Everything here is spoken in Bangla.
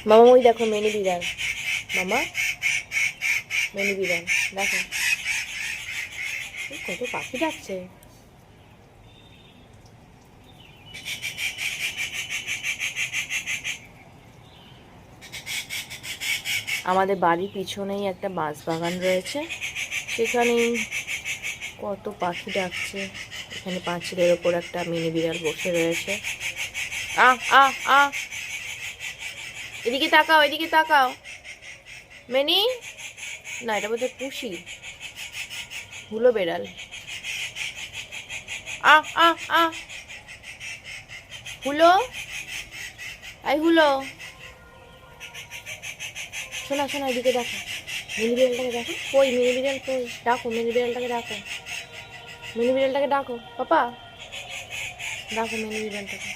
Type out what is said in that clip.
মামা ওই দেখো মিনি বিড়াল, মামা মিনি বিড়াল দেখো কত পাখি ডাকছে। আমাদের বাড়ির পিছনেই একটা বাঁশ বাগান রয়েছে, সেখানেই কত পাখি ডাকছে। এখানে পাঁচিলের ওপর একটা মিনি বিড়াল বসে রয়েছে। আহ আহ আহ, এদিকে তাকাও, এদিকে তাকাও মিনি। না, এটা বোধহয় পুষি, হুলো বেড়াল। আহ আহ আহ, হুলো, আই হুলো, শোনা শোনা, এদিকে দেখো মিনি বিড়ালটাকে দেখো, কই মিনি বিড়াল কই, ডাকো মিনি বিড়ালটাকে ডাকো, মিনি বিড়ালটাকে ডাকো পাপা, ডাকো মিনি বিড়ালটাকে।